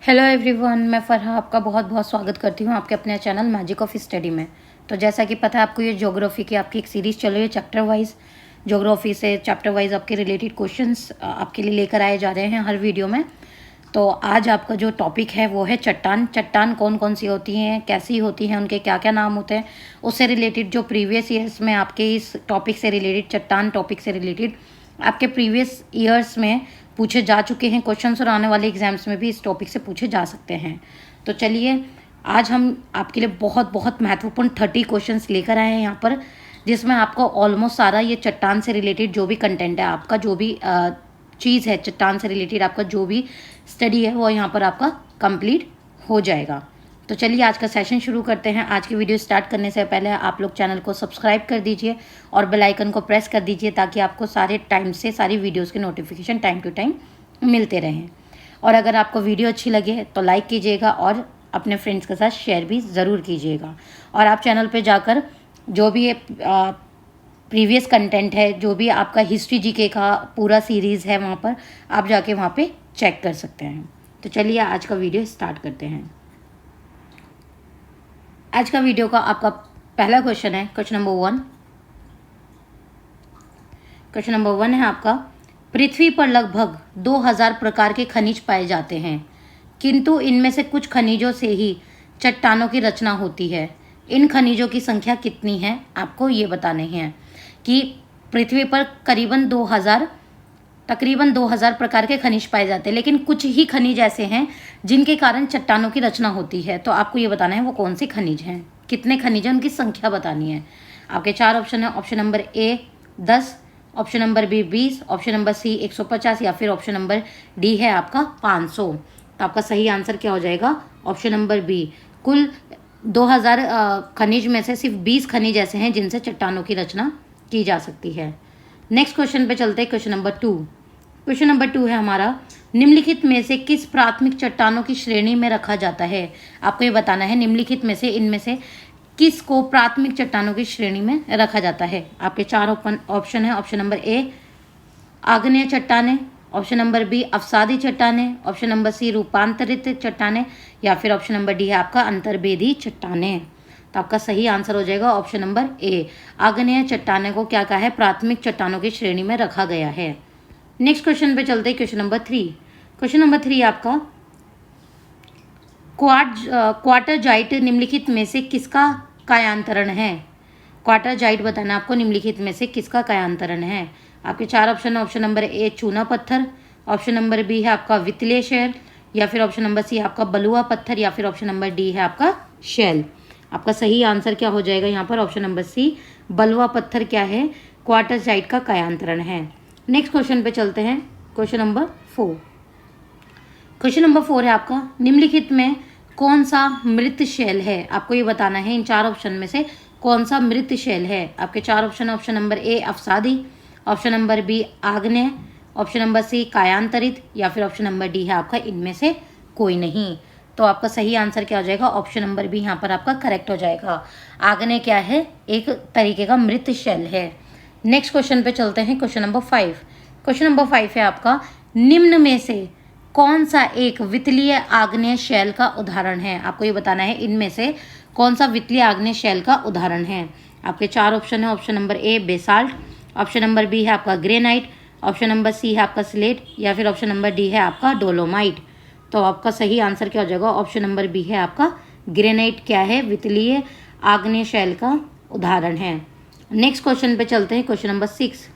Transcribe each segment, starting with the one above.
Hello everyone, मैं फरहा आपका बहुत बहुत स्वागत करती हूँ आपके अपने चैनल मैजिक ऑफ स्टडी में। तो जैसा कि पता है आपको, ये ज्योग्राफी की आपकी एक सीरीज़ चल रही है। चैप्टर वाइज ज्योग्राफी से चैप्टर वाइज आपके रिलेटेड क्वेश्चंस आपके लिए लेकर आए जा रहे हैं हर वीडियो में। तो आज आपका जो टॉपिक है वो है चट्टान। चट्टान कौन कौन सी होती हैं, कैसी होती हैं, उनके क्या क्या नाम होते हैं, उससे रिलेटेड जो प्रीवियस ईयर्स में आपके इस टॉपिक से रिलेटेड, चट्टान टॉपिक से रिलेटेड आपके प्रीवियस ईयर्स में पूछे जा चुके हैं क्वेश्चंस, और आने वाले एग्जाम्स में भी इस टॉपिक से पूछे जा सकते हैं। तो चलिए, आज हम आपके लिए बहुत बहुत महत्वपूर्ण 30 क्वेश्चंस लेकर आए हैं यहाँ पर, जिसमें आपको ऑलमोस्ट सारा ये चट्टान से रिलेटेड जो भी कंटेंट है, आपका जो भी चीज़ है चट्टान से रिलेटेड, आपका जो भी स्टडी है वो यहाँ पर आपका कंप्लीट हो जाएगा। तो चलिए आज का सेशन शुरू करते हैं। आज की वीडियो स्टार्ट करने से पहले आप लोग चैनल को सब्सक्राइब कर दीजिए और बेल आइकन को प्रेस कर दीजिए, ताकि आपको सारे टाइम से सारी वीडियोस के नोटिफिकेशन टाइम टू टाइम मिलते रहें। और अगर आपको वीडियो अच्छी लगे तो लाइक कीजिएगा और अपने फ्रेंड्स के साथ शेयर भी ज़रूर कीजिएगा। और आप चैनल पर जाकर जो भी प्रीवियस कंटेंट है, जो भी आपका हिस्ट्री जीके का पूरा सीरीज़ है, वहाँ पर आप जाके वहाँ पे चेक कर सकते हैं। तो चलिए आज का वीडियो स्टार्ट करते हैं। आज का वीडियो का आपका पहला क्वेश्चन है, क्वेश्चन नंबर 1। क्वेश्चन नंबर 1 है आपका, पृथ्वी पर लगभग 2000 प्रकार के खनिज पाए जाते हैं, किंतु इनमें से कुछ खनिजों से ही चट्टानों की रचना होती है। इन खनिजों की संख्या कितनी है, आपको ये बताने हैं कि पृथ्वी पर तकरीबन 2000 प्रकार के खनिज पाए जाते हैं, लेकिन कुछ ही खनिज ऐसे हैं जिनके कारण चट्टानों की रचना होती है। तो आपको ये बताना है वो कौन से खनिज हैं, कितने खनिज हैं, उनकी संख्या बतानी है। आपके 4 ऑप्शन है। Option number A 10, option number B 20, option number C 150, या फिर ऑप्शन नंबर डी है आपका 500। तो आपका सही आंसर क्या हो जाएगा, ऑप्शन नंबर बी। कुल 2000 खनिज में से सिर्फ 20 खनिज ऐसे हैं जिनसे चट्टानों की रचना की जा सकती है। नेक्स्ट क्वेश्चन पे चलते हैं, क्वेश्चन नंबर 2। क्वेश्चन नंबर 2 है हमारा, निम्नलिखित में से किस प्राथमिक चट्टानों की श्रेणी में रखा जाता है। आपको ये बताना है निम्नलिखित में से इनमें से किस को प्राथमिक चट्टानों की श्रेणी में रखा जाता है। आपके 4 ऑप्शन है। ऑप्शन नंबर ए आग्नेय चट्टानें, ऑप्शन नंबर बी अवसादी चट्टानें, ऑप्शन नंबर सी रूपांतरित चट्टानें, या फिर ऑप्शन नंबर डी है आपका अंतर्वेदी चट्टानें। तो आपका सही आंसर हो जाएगा ऑप्शन नंबर ए, आग्नेय चट्टानें को क्या कहा है, प्राथमिक चट्टानों की श्रेणी में रखा गया है। नेक्स्ट क्वेश्चन पे चलते हैं, क्वेश्चन नंबर 3। क्वेश्चन नंबर 3 आपका, क्वार्टरजाइट निम्नलिखित में से किसका कायांतरण है। क्वार्टरजाइट बताना आपको निम्नलिखित में से किसका कायांतरण है। आपके 4 ऑप्शन है। ऑप्शन नंबर ए चूना पत्थर, ऑप्शन नंबर बी है आपका वित्तीय शेल, या फिर ऑप्शन नंबर सी आपका बलुआ पत्थर, या फिर ऑप्शन नंबर डी है आपका शेल। आपका सही आंसर क्या हो जाएगा यहाँ पर, ऑप्शन नंबर सी बलुआ पत्थर क्या है, क्वार्टरजाइट का कायांतरण है। नेक्स्ट क्वेश्चन पे चलते हैं, क्वेश्चन नंबर 4। क्वेश्चन नंबर 4 है आपका, निम्नलिखित में कौन सा मृत शैल है। आपको ये बताना है इन 4 ऑप्शन में से कौन सा मृत शैल है। आपके 4 ऑप्शन है। ऑप्शन नंबर ए अवसादी, ऑप्शन नंबर बी आग्नेय, ऑप्शन नंबर सी कायांतरित, या फिर ऑप्शन नंबर डी है आपका इनमें से कोई नहीं। तो आपका सही आंसर क्या हो जाएगा, ऑप्शन नंबर बी यहाँ पर आपका करेक्ट हो जाएगा। आग्नेय क्या है, एक तरीके का मृत शैल है। नेक्स्ट क्वेश्चन पे चलते हैं, क्वेश्चन नंबर 5। क्वेश्चन नंबर 5 है आपका, निम्न में से कौन सा एक वित्तीय आग्नेय शैल का उदाहरण है। आपको ये बताना है इनमें से कौन सा वित्तीय आग्नेय शैल का उदाहरण है। आपके 4 ऑप्शन है। Option number A basalt, option number B है आपका ग्रेनाइट, ऑप्शन नंबर सी है आपका स्लेट, या फिर ऑप्शन नंबर डी है आपका डोलोमाइट। तो आपका सही आंसर क्या हो जाएगा, ऑप्शन नंबर बी है आपका ग्रेनाइट क्या है, वित्तीय आग्नेय शैल का उदाहरण है। नेक्स्ट क्वेश्चन पे चलते हैं, क्वेश्चन नंबर 6।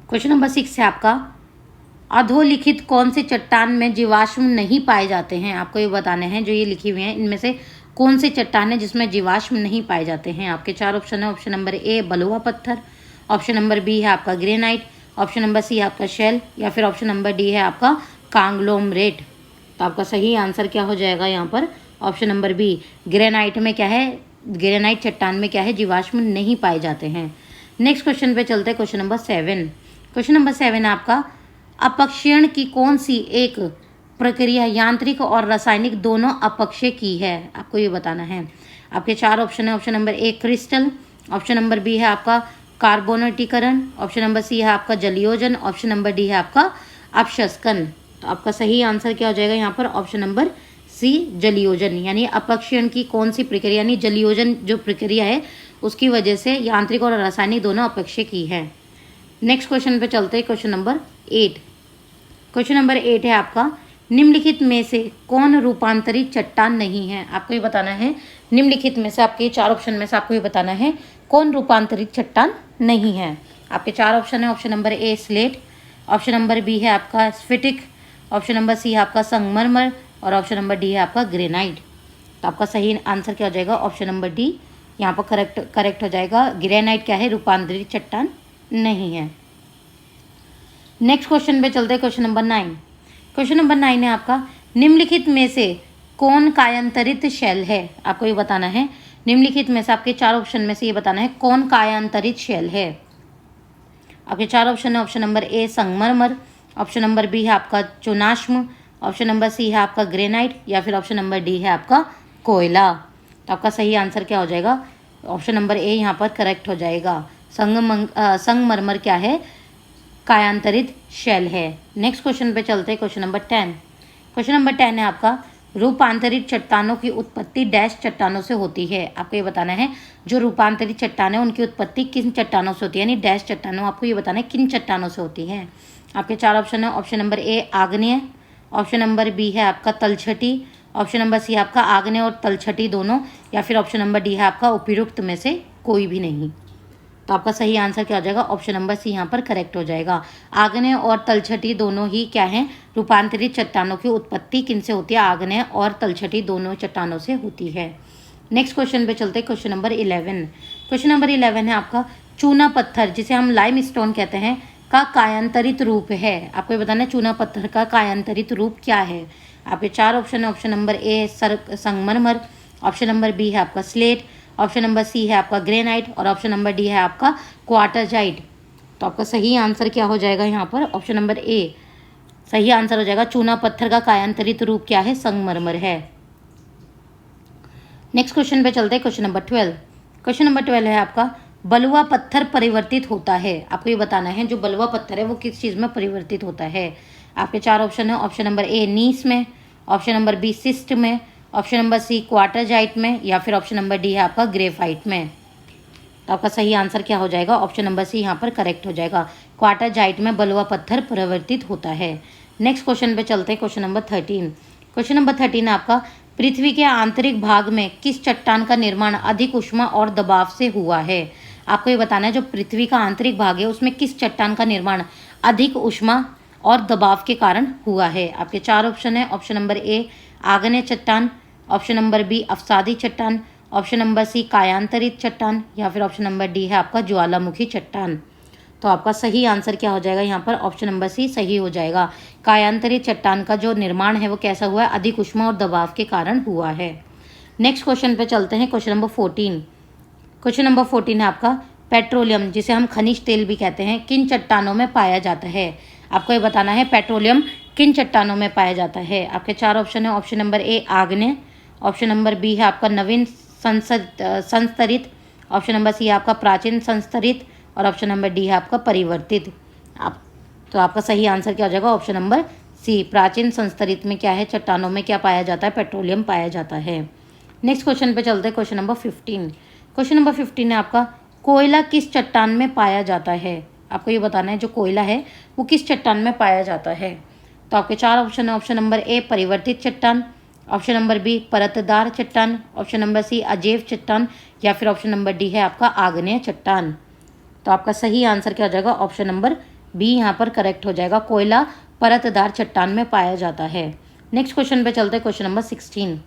क्वेश्चन नंबर 6 है आपका, अधोलिखित कौन से चट्टान में जीवाश्म नहीं पाए जाते हैं। आपको ये बताने हैं जो ये लिखी हुई हैं इनमें से कौन से चट्टान है जिसमें जीवाश्म नहीं पाए जाते हैं। आपके 4 ऑप्शन है। ऑप्शन नंबर ए बलुआ पत्थर, ऑप्शन नंबर बी है आपका ग्रेनाइट, ऑप्शन नंबर सी है आपका शेल, या फिर ऑप्शन नंबर डी है आपका कांग्लोमरेट। तो आपका सही आंसर क्या हो जाएगा यहाँ पर, ऑप्शन नंबर बी ग्रेनाइट में क्या है, ग्रेनाइट चट्टान में क्या है, जीवाश्म नहीं पाए जाते हैं। नेक्स्ट क्वेश्चन पे चलते हैं, क्वेश्चन नंबर 7। क्वेश्चन नंबर 7 आपका, अपक्षयण की कौन सी एक प्रक्रिया यांत्रिक और रासायनिक दोनों अपक्षय की है। आपको ये बताना है। आपके 4 ऑप्शन है। Option number A crystal, option number B है आपका कार्बोनेटीकरण, ऑप्शन नंबर सी है आपका जलयोजन, ऑप्शन नंबर डी है आपका अपशस्कन। तो आपका सही आंसर क्या हो जाएगा यहाँ पर ऑप्शन नंबर सी जलयोजन, यानी अपक्षीण की कौन सी प्रक्रिया, यानी जलयोजन जो प्रक्रिया है उसकी वजह से यांत्रिक और रासायनिक दोनों अपक्षय की है। नेक्स्ट क्वेश्चन पे चलते हैं, क्वेश्चन नंबर 8। क्वेश्चन नंबर 8 है आपका, निम्नलिखित में से कौन रूपांतरित चट्टान नहीं है। आपको ये बताना है निम्नलिखित में से, आपके 4 ऑप्शन में से आपको ये बताना है कौन रूपांतरित चट्टान नहीं है। आपके 4 ऑप्शन है, option number A slate, option number B है आपका स्फटिक, ऑप्शन नंबर सी है आपका संगमरमर और ऑप्शन नंबर डी है आपका ग्रेनाइट। तो आपका सही आंसर क्या हो जाएगा, ऑप्शन नंबर डी यहाँ पर करेक्ट हो जाएगा। ग्रेनाइट क्या है, रूपांतरित चट्टान नहीं है। नेक्स्ट क्वेश्चन पे चलते हैं, क्वेश्चन नंबर 9। क्वेश्चन नंबर 9 है आपका, निम्नलिखित में से कौन कायांतरित शेल है। आपको ये बताना है निम्नलिखित में से, आपके 4 ऑप्शन में से ये बताना है कौन कायांतरित शेल है। आपके 4 ऑप्शन है, ऑप्शन नंबर ए संगमरमर, ऑप्शन नंबर बी है आपका चुनाश्म, ऑप्शन नंबर सी है आपका ग्रेनाइट या फिर ऑप्शन नंबर डी है आपका कोयला। तो आपका सही आंसर क्या हो जाएगा, ऑप्शन नंबर ए यहाँ पर करेक्ट हो जाएगा। संगमरमर क्या है, कायांतरित शेल है। नेक्स्ट क्वेश्चन पे चलते हैं, क्वेश्चन नंबर 10। क्वेश्चन नंबर 10 है आपका, रूपांतरित चट्टानों की उत्पत्ति डैश चट्टानों से होती है। आपको ये बताना है जो रूपांतरित चट्टान है उनकी उत्पत्ति किन चट्टानों से होती है, यानी डैश चट्टानों, आपको ये बताना है किन चट्टानों से होती है। आपके 4 ऑप्शन है, ऑप्शन नंबर ए आग्नेय, ऑप्शन नंबर बी है आपका तलछटी, ऑप्शन नंबर सी है आपका आग्नेय और तलछटी दोनों, या फिर ऑप्शन नंबर डी है आपका उपयुक्त में से कोई भी नहीं। तो आपका सही आंसर क्या हो जाएगा, ऑप्शन नंबर सी यहाँ पर करेक्ट हो जाएगा। आग्नेय और तलछटी दोनों ही क्या हैं, रूपांतरित चट्टानों की उत्पत्ति किन से होती है, आग्नेय और तलछटी दोनों चट्टानों से होती है। नेक्स्ट क्वेश्चन पे चलते हैं, क्वेश्चन नंबर 11। क्वेश्चन नंबर 11 है आपका, चूना पत्थर जिसे हम लाइम स्टोन कहते हैं का कायांतरित रूप है। आपको ये बताना है चूना पत्थर का कायांतरित रूप क्या है। आपके 4 ऑप्शन है, ऑप्शन नंबर ए संगमरमर, ऑप्शन नंबर बी है आपका स्लेट, ऑप्शन नंबर सी है आपका ग्रेनाइट और ऑप्शन नंबर डी है आपका क्वार्टरजाइट। तो आपका सही आंसर क्या हो जाएगा यहाँ पर, ऑप्शन नंबर ए सही आंसर हो जाएगा। चूना पत्थर का कायांतरित रूप क्या है, संगमरमर है। नेक्स्ट क्वेश्चन पे चलते हैं, क्वेश्चन नंबर 12। क्वेश्चन नंबर 12 है आपका, बलुआ पत्थर परिवर्तित होता है। आपको ये बताना है जो बलुआ पत्थर है वो किस चीज़ में परिवर्तित होता है। आपके 4 ऑप्शन है, ऑप्शन नंबर ए नीस में, ऑप्शन नंबर बी सिस्ट में, ऑप्शन नंबर सी क्वार्टरजाइट में या फिर ऑप्शन नंबर डी है आपका ग्रेफाइट में। तो आपका सही आंसर क्या हो जाएगा, ऑप्शन नंबर सी यहाँ पर करेक्ट हो जाएगा। क्वार्टरजाइट में बलुआ पत्थर परिवर्तित होता है। नेक्स्ट क्वेश्चन पे चलते हैं, क्वेश्चन नंबर 13। क्वेश्चन नंबर 13 आपका, पृथ्वी के आंतरिक भाग में किस चट्टान का निर्माण अधिक ऊष्मा और दबाव से हुआ है। आपको ये बताना है जो पृथ्वी का आंतरिक भाग है उसमें किस चट्टान का निर्माण अधिक ऊष्मा और दबाव के कारण हुआ है। आपके 4 ऑप्शन है, ऑप्शन नंबर ए आग्नेय चट्टान, ऑप्शन नंबर बी अवसादी चट्टान, ऑप्शन नंबर सी कायांतरित चट्टान या फिर ऑप्शन नंबर डी है आपका ज्वालामुखी चट्टान। तो आपका सही आंसर क्या हो जाएगा यहाँ पर, ऑप्शन नंबर सी सही हो जाएगा। कायांतरित चट्टान का जो निर्माण है वो कैसा हुआ है, अधिक ऊष्मा और दबाव के कारण हुआ है। नेक्स्ट क्वेश्चन पे चलते हैं, क्वेश्चन नंबर 14। क्वेश्चन नंबर 14 है आपका, पेट्रोलियम जिसे हम खनिज तेल भी कहते हैं किन चट्टानों में पाया जाता है। आपको ये बताना है पेट्रोलियम किन चट्टानों में पाया जाता है। आपके 4 ऑप्शन है, ऑप्शन नंबर ए आग्नेय, ऑप्शन नंबर बी है आपका नवीन संस्तरित, ऑप्शन नंबर सी है आपका प्राचीन संस्तरित और ऑप्शन नंबर डी है आपका परिवर्तित। तो आपका सही आंसर क्या हो जाएगा, ऑप्शन नंबर सी प्राचीन संस्तरित में क्या है, चट्टानों में क्या पाया जाता है, पेट्रोलियम पाया जाता है। नेक्स्ट क्वेश्चन पे चलते हैं, क्वेश्चन नंबर 15। क्वेश्चन नंबर 15 है आपका, कोयला किस चट्टान में पाया जाता है। आपको ये बताना है जो कोयला है वो किस चट्टान में पाया जाता है। तो आपके 4 ऑप्शन है, ऑप्शन नंबर ए परिवर्तित चट्टान, ऑप्शन नंबर बी परतदार चट्टान, ऑप्शन नंबर सी अजैव चट्टान या फिर ऑप्शन नंबर डी है आपका आग्नेय चट्टान। तो आपका सही आंसर क्या हो जाएगा, ऑप्शन नंबर बी यहाँ पर करेक्ट हो जाएगा। कोयला परतदार चट्टान में पाया जाता है। नेक्स्ट क्वेश्चन पे चलते हैं, क्वेश्चन नंबर 16।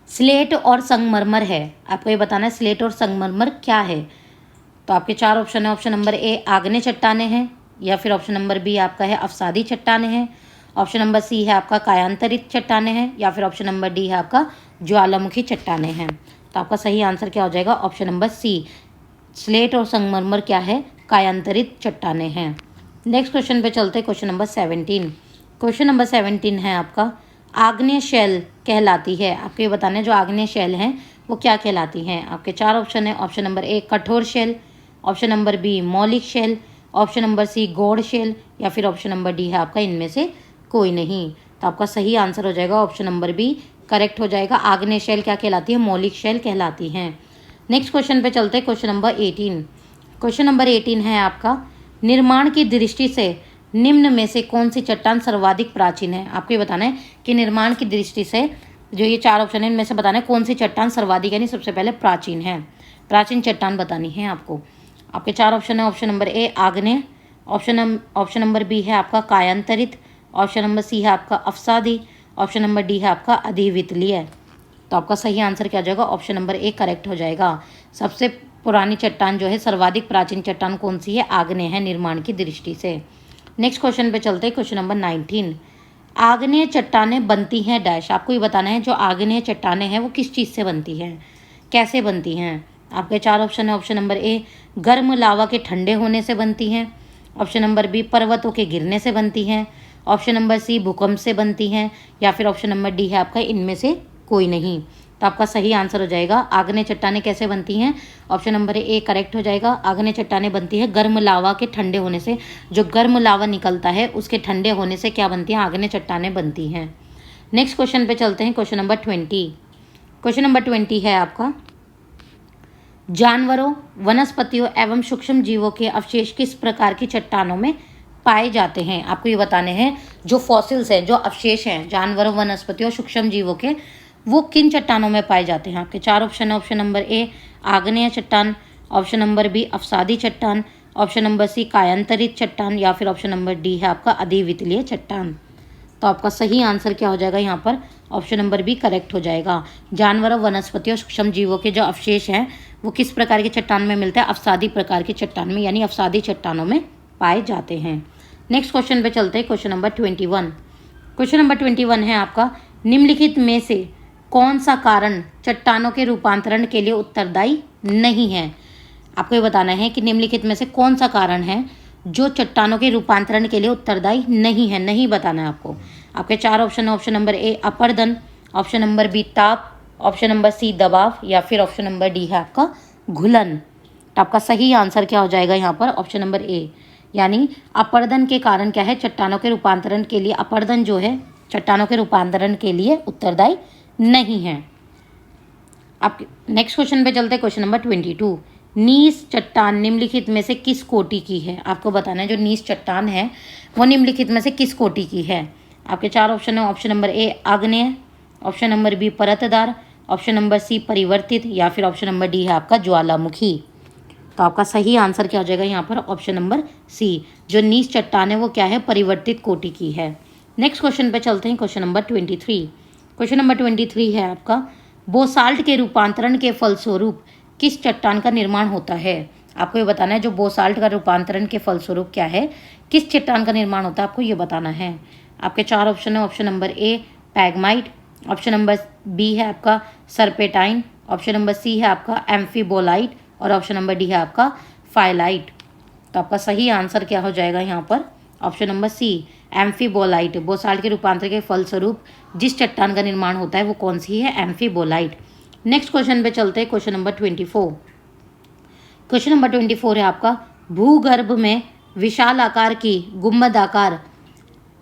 स्लेट और संगमरमर है। आपको ये बताना है स्लेट और संगमरमर क्या है। तो आपके 4 ऑप्शन है, ऑप्शन नंबर ए आग्नेय चट्टानें हैं या फिर ऑप्शन नंबर बी आपका है अवसादी चट्टानें हैं, ऑप्शन नंबर सी है आपका कायांतरित चट्टानें हैं या फिर ऑप्शन नंबर डी है आपका ज्वालामुखी चट्टानें हैं। तो आपका सही आंसर क्या हो जाएगा, ऑप्शन नंबर सी स्लेट और संगमरमर क्या है, कायांतरित चट्टानें हैं। नेक्स्ट क्वेश्चन पे चलते हैं, क्वेश्चन नंबर 17। क्वेश्चन नंबर 17 है आपका, आग्नेय शैल कहलाती है। आपको ये बताना है जो आग्नेय शैल हैं वो क्या कहलाती हैं। आपके 4 ऑप्शन है, ऑप्शन नंबर ए कठोर शैल, ऑप्शन नंबर बी मौलिक शैल, ऑप्शन नंबर सी गौड़ शैल या फिर ऑप्शन नंबर डी है आपका इनमें से कोई नहीं। तो आपका सही आंसर हो जाएगा ऑप्शन नंबर बी करेक्ट हो जाएगा। आग्नेय शैल क्या कहलाती है? मौलिक शैल कहलाती हैं। नेक्स्ट क्वेश्चन पे चलते हैं, क्वेश्चन नंबर 18। क्वेश्चन नंबर 18 है आपका, निर्माण की दृष्टि से निम्न में से कौन सी चट्टान सर्वाधिक प्राचीन है? आपको ये बताना है कि निर्माण की दृष्टि से जो ये 4 ऑप्शन है इनमें से बताना है कौन सी चट्टान सर्वाधिक यानी सबसे पहले प्राचीन है। प्राचीन चट्टान बतानी है आपको। आपके 4 ऑप्शन है, ऑप्शन नंबर ए आग्नेय, ऑप्शन नंबर बी है आपका कायांतरित, ऑप्शन नंबर सी है आपका अवसादी, ऑप्शन नंबर डी है आपका अधिवितलीय। तो आपका सही आंसर क्या हो जाएगा? ऑप्शन नंबर ए करेक्ट हो जाएगा। सबसे पुरानी चट्टान जो है, सर्वाधिक प्राचीन चट्टान कौन सी है? आग्नेय है निर्माण की दृष्टि से। नेक्स्ट क्वेश्चन पे चलते हैं, क्वेश्चन नंबर 19। आग्नेय चट्टानें बनती हैं डैश। आपको ये बताना है जो आग्नेय चट्टानें हैं वो किस चीज़ से बनती हैं, कैसे बनती हैं। आपके 4 ऑप्शन है, ऑप्शन नंबर ए गर्म लावा के ठंडे होने से बनती हैं, ऑप्शन नंबर बी पर्वतों के गिरने से बनती हैं, ऑप्शन नंबर सी भूकंप से बनती हैं, या फिर ऑप्शन नंबर डी है आपका इनमें से कोई नहीं। तो आपका सही आंसर हो जाएगा आग्नेय चट्टानें कैसे बनती हैं? ऑप्शन नंबर ए करेक्ट हो जाएगा। आग्नेय चट्टानें बनती है गर्म लावा के ठंडे होने से। जो गर्म लावा निकलता है उसके ठंडे होने से क्या बनती हैं? आग्नेय चट्टानें बनती हैं। नेक्स्ट क्वेश्चन पे चलते हैं, क्वेश्चन नंबर 20। क्वेश्चन नंबर 20 है आपका, जानवरों, वनस्पतियों एवं सूक्ष्म जीवों के अवशेष किस प्रकार की चट्टानों में पाए जाते हैं? आपको ये बताने हैं जो फॉसिल्स हैं, जो अवशेष हैं जानवरों, वनस्पतियों, सूक्ष्म जीवों के, वो किन चट्टानों में पाए जाते हैं। आपके 4 ऑप्शन है, ऑप्शन नंबर ए आग्नेय चट्टान, ऑप्शन नंबर बी अवसादी चट्टान, ऑप्शन नंबर सी कायांतरित चट्टान, या फिर ऑप्शन नंबर डी है आपका अधिवितलीय चट्टान। तो आपका सही आंसर क्या हो जाएगा? यहाँ पर ऑप्शन नंबर बी करेक्ट हो जाएगा। जानवरों, वनस्पतियों, सूक्ष्म जीवों के जो अवशेष हैं वो किस प्रकार की चट्टान में मिलते हैं? अवसादी प्रकार की चट्टान में, यानी अवसादी चट्टानों में पाए जाते हैं। नेक्स्ट क्वेश्चन पे चलते हैं, क्वेश्चन नंबर 21। क्वेश्चन नंबर 21 है आपका, निम्नलिखित में से कौन सा कारण चट्टानों के रूपांतरण के लिए उत्तरदायी नहीं है? आपको ये बताना है कि निम्नलिखित में से कौन सा कारण है जो चट्टानों के रूपांतरण के लिए उत्तरदायी नहीं है, नहीं बताना है आपको। आपके 4 ऑप्शन है, ऑप्शन नंबर ए अपर्दन, ऑप्शन नंबर बी ताप, ऑप्शन नंबर सी दबाव, या फिर ऑप्शन नंबर डी है आपका घुलन। तो आपका सही आंसर क्या हो जाएगा यहाँ पर? ऑप्शन नंबर ए, यानी अपर्दन के कारण क्या है? चट्टानों के रूपांतरण के लिए अपर्दन जो है चट्टानों के रूपांतरण के लिए उत्तरदायी नहीं है। आप नेक्स्ट क्वेश्चन पे चलते हैं, क्वेश्चन नंबर 22। नीस चट्टान निम्नलिखित में से किस कोटि की है? आपको बताना है जो नीस चट्टान है वो निम्नलिखित में से किस कोटि की है। आपके 4 ऑप्शन है, ऑप्शन नंबर ए आग्नेय, ऑप्शन नंबर बी परतदार, ऑप्शन नंबर सी परिवर्तित, या फिर ऑप्शन नंबर डी है आपका ज्वालामुखी। तो आपका सही आंसर क्या हो जाएगा यहाँ पर? ऑप्शन नंबर सी, जो नीस चट्टान है वो क्या है? परिवर्तित कोटि की है। नेक्स्ट क्वेश्चन पे चलते हैं, क्वेश्चन नंबर 23। क्वेश्चन नंबर 23 है आपका, बोसाल्ट के रूपांतरण के फलस्वरूप किस चट्टान का निर्माण होता है? आपको ये बताना है जो बोसाल्ट का रूपांतरण के फलस्वरूप क्या है, किस चट्टान का निर्माण होता है, आपको ये बताना है। आपके 4 ऑप्शन है, option number A pegmatite, option number B है आपका सर्पेटाइन, ऑप्शन नंबर सी है आपका एम्फीबोलाइट, और ऑप्शन नंबर डी है आपका फाइलाइट। तो आपका सही आंसर क्या हो जाएगा यहाँ पर? ऑप्शन नंबर सी एम्फीबोलाइट। बोसाल्ट के रूपांतर के फलस्वरूप जिस चट्टान का निर्माण होता है वो कौन सी है? एम्फीबोलाइट। नेक्स्ट क्वेश्चन पे चलते हैं, क्वेश्चन नंबर 24। क्वेश्चन नंबर 24 है आपका, भूगर्भ में विशाल आकार की गुंबदाकार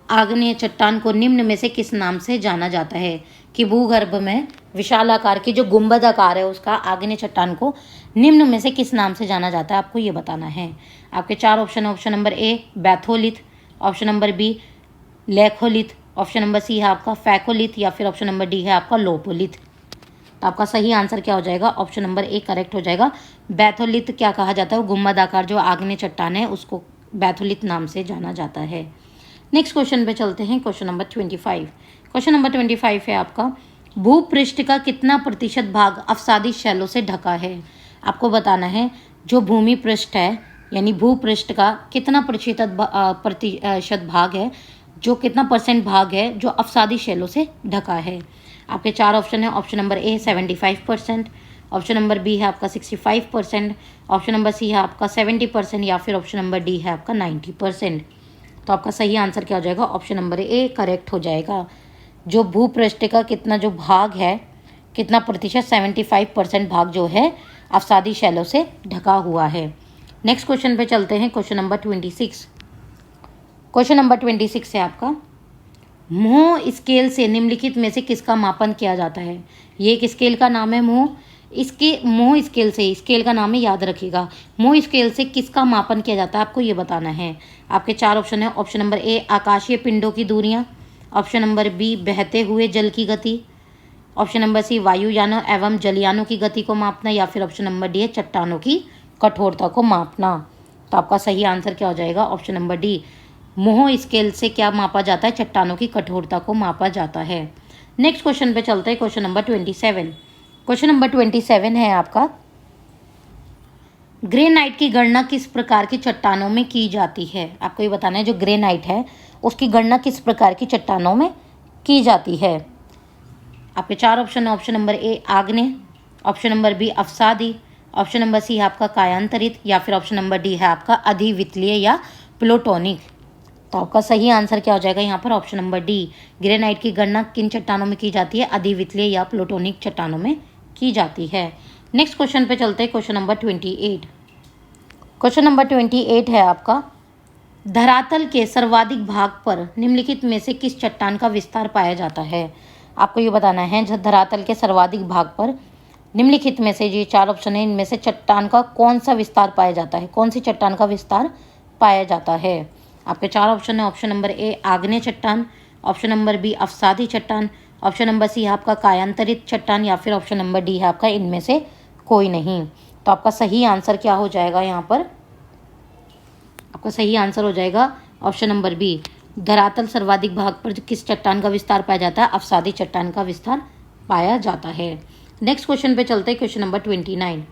आग्नेय चट्टान को निम्न में से किस नाम से जाना जाता है? कि भूगर्भ में विशाल आकार की जो गुंबद आकार है उसका आग्नेय चट्टान को निम्न में से किस नाम से जाना जाता है, आपको ये बताना है। आपके 4 ऑप्शन है, option number A batholith, option number B laccolith, option number C है आपका फैकोलिथ, या फिर ऑप्शन नंबर डी है आपका लोपोलिथ। तो आपका सही आंसर क्या हो जाएगा? ऑप्शन नंबर ए करेक्ट हो जाएगा। बैथोलिथ क्या कहा जाता है? गुंबद आकार जो आग्नेय चट्टान है उसको बैथोलिथ नाम से जाना जाता है। नेक्स्ट क्वेश्चन पे चलते हैं, क्वेश्चन नंबर 25। क्वेश्चन नंबर 25 है आपका, भूपृष्ठ का कितना प्रतिशत भाग अवसादी शैलों से ढका है? आपको बताना है जो भूमि पृष्ठ है यानी भूपृष्ठ का कितना प्रतिशत भाग है, जो कितना परसेंट भाग है जो अवसादी शैलों से ढका है। आपके 4 ऑप्शन है, option number A 75%, option number B है आपका 65%, ऑप्शन नंबर सी है आपका 70%, या फिर ऑप्शन नंबर डी है आपका 90%। तो आपका सही आंसर क्या हो जाएगा? ऑप्शन नंबर ए करेक्ट हो जाएगा। जो भूपृष्ठ का कितना जो भाग है, कितना प्रतिशत, 75% भाग जो है अवसादी शैलों से ढका हुआ है। नेक्स्ट क्वेश्चन पे चलते हैं, क्वेश्चन नंबर 26। क्वेश्चन नंबर 26 है आपका, मोह स्केल से निम्नलिखित में से किसका मापन किया जाता है? ये एक स्केल का नाम है मोह। इसके मोह स्केल से, स्केल का नाम है, याद रखिएगा। मोह स्केल से किसका मापन किया जाता है आपको ये बताना है। आपके 4 ऑप्शन है। ऑप्शन नंबर ए आकाशीय पिंडों की दूरियां, ऑप्शन नंबर बी बहते हुए जल की गति, ऑप्शन नंबर सी वायुयानों एवं जलयानों की गति को मापना, या फिर ऑप्शन नंबर डी है चट्टानों की कठोरता को मापना। तो आपका सही आंसर क्या हो जाएगा? Option number D. मोह स्केल से क्या मापा जाता है? चट्टानों की कठोरता को मापा जाता है। नेक्स्ट क्वेश्चन पे चलते हैं, क्वेश्चन नंबर 27। क्वेश्चन नंबर 27 है आपका, ग्रेनाइट की गणना किस प्रकार की चट्टानों में की जाती है? आपको ये बताना है जो ग्रेनाइट है उसकी गणना किस प्रकार की चट्टानों में की जाती है। आपके 4 ऑप्शन है। ऑप्शन नंबर ए आग्नेय, ऑप्शन नंबर बी अवसादी, ऑप्शन नंबर सी है आपका कायांतरित, या फिर ऑप्शन नंबर डी है आपका अधिवितलीय या प्लूटोनिक। तो आपका सही आंसर क्या हो जाएगा यहाँ पर? Option number D. ग्रेनाइट की गणना किन चट्टानों में की जाती है? अधिवितलीय या प्लूटोनिक चट्टानों में की जाती है। नेक्स्ट क्वेश्चन पे चलते हैं, क्वेश्चन नंबर 28। क्वेश्चन नंबर 28 है आपका, धरातल के सर्वाधिक भाग पर निम्नलिखित में से किस चट्टान का विस्तार पाया जाता है? आपको ये बताना है धरातल के सर्वाधिक भाग पर निम्नलिखित में से, ये 4 ऑप्शन है, इनमें से चट्टान का कौन सा विस्तार पाया जाता है? कौन सी चट्टान का विस्तार पाया जाता है? आपके 4 ऑप्शन है। ऑप्शन नंबर ए आग्नेय चट्टान, ऑप्शन नंबर बी अवसादी चट्टान, ऑप्शन नंबर सी है आपका कायांतरित चट्टान, या फिर ऑप्शन नंबर डी है आपका इनमें से कोई नहीं। तो आपका सही आंसर क्या हो जाएगा यहाँ पर? आपका सही आंसर हो जाएगा ऑप्शन नंबर बी। धरातल सर्वाधिक भाग पर किस चट्टान का विस्तार पाया जाता है? अवसादी चट्टान का विस्तार पाया जाता है। नेक्स्ट क्वेश्चन पे चलते हैं, क्वेश्चन नंबर 29।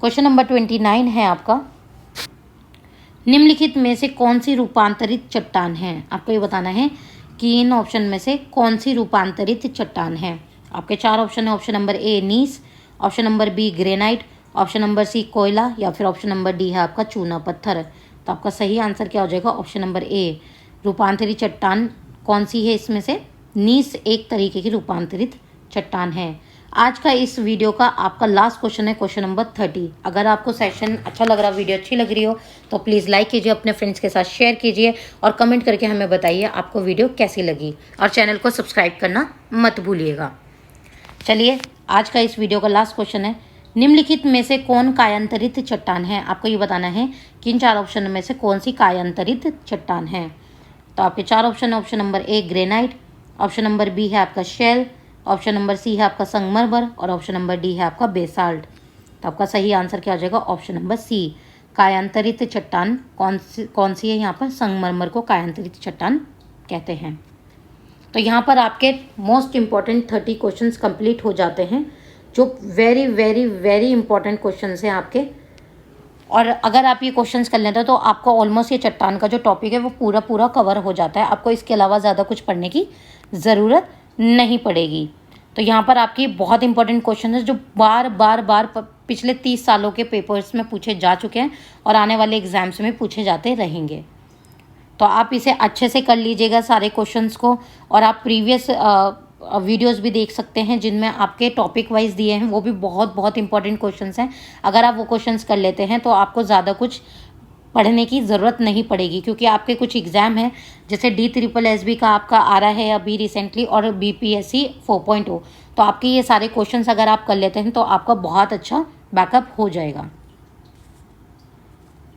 क्वेश्चन नंबर 29 है आपका, निम्नलिखित में से कौन सी रूपांतरित चट्टान है? आपको ये बताना है कि इन ऑप्शन में से कौन सी रूपांतरित चट्टान है। आपके 4 ऑप्शन है। Option number A gneiss, option number B granite, option number C कोयला, या फिर ऑप्शन नंबर डी है आपका चूना पत्थर। तो आपका सही आंसर क्या हो जाएगा? ऑप्शन नंबर ए। रूपांतरित चट्टान कौन सी है इसमें से? नीस एक तरीके की रूपांतरित चट्टान है। आज का इस वीडियो का आपका लास्ट क्वेश्चन है, क्वेश्चन नंबर 30। अगर आपको सेशन अच्छा लग रहा, वीडियो अच्छी लग रही हो तो प्लीज़ लाइक कीजिए, अपने फ्रेंड्स के साथ शेयर कीजिए और कमेंट करके हमें बताइए आपको वीडियो कैसी लगी, और चैनल को सब्सक्राइब करना मत भूलिएगा। चलिए, आज का इस वीडियो का लास्ट क्वेश्चन है, निम्नलिखित में से कौन कायांतरित चट्टान है? आपको ये बताना है कि इन 4 ऑप्शन में से कौन सी कायांतरित चट्टान है। तो आपके 4 ऑप्शन है। Option number A granite, option number B है आपका शेल, ऑप्शन नंबर सी है आपका संगमरमर, और ऑप्शन नंबर डी है आपका बेसाल्ट। तो आपका सही आंसर क्या हो जाएगा? Option number C. कायांतरित चट्टान कौन सी है यहाँ पर? संगमरमर को कायांतरित चट्टान कहते हैं। तो यहाँ पर आपके मोस्ट इम्पॉर्टेंट 30 क्वेश्चंस कंप्लीट हो जाते हैं, जो very very very important questions हैं आपके। और अगर आप ये क्वेश्चंस कर लेते हैं तो आपको ऑलमोस्ट ये चट्टान का जो टॉपिक है वो पूरा पूरा कवर हो जाता है। आपको इसके अलावा ज़्यादा कुछ पढ़ने की ज़रूरत नहीं पड़ेगी। तो यहाँ पर आपकी बहुत इंपॉर्टेंट क्वेश्चन है जो बार बार पिछले 30 सालों के पेपर्स में पूछे जा चुके हैं और आने वाले एग्जाम्स में पूछे जाते रहेंगे। तो आप इसे अच्छे से कर लीजिएगा सारे क्वेश्चंस को, और आप प्रीवियस वीडियोस भी देख सकते हैं जिनमें आपके टॉपिक वाइज दिए हैं, वो भी बहुत बहुत इंपॉर्टेंट क्वेश्चंस हैं। अगर आप वो क्वेश्चंस कर लेते हैं तो आपको ज़्यादा कुछ पढ़ने की ज़रूरत नहीं पड़ेगी, क्योंकि आपके कुछ एग्ज़ाम हैं, जैसे DSSB का आपका आ रहा है अभी रिसेंटली, और BPSC 4.0। तो आपके ये सारे क्वेश्चंस अगर आप कर लेते हैं तो आपका बहुत अच्छा बैकअप हो जाएगा।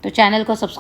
तो चैनल को सब्सक्राइब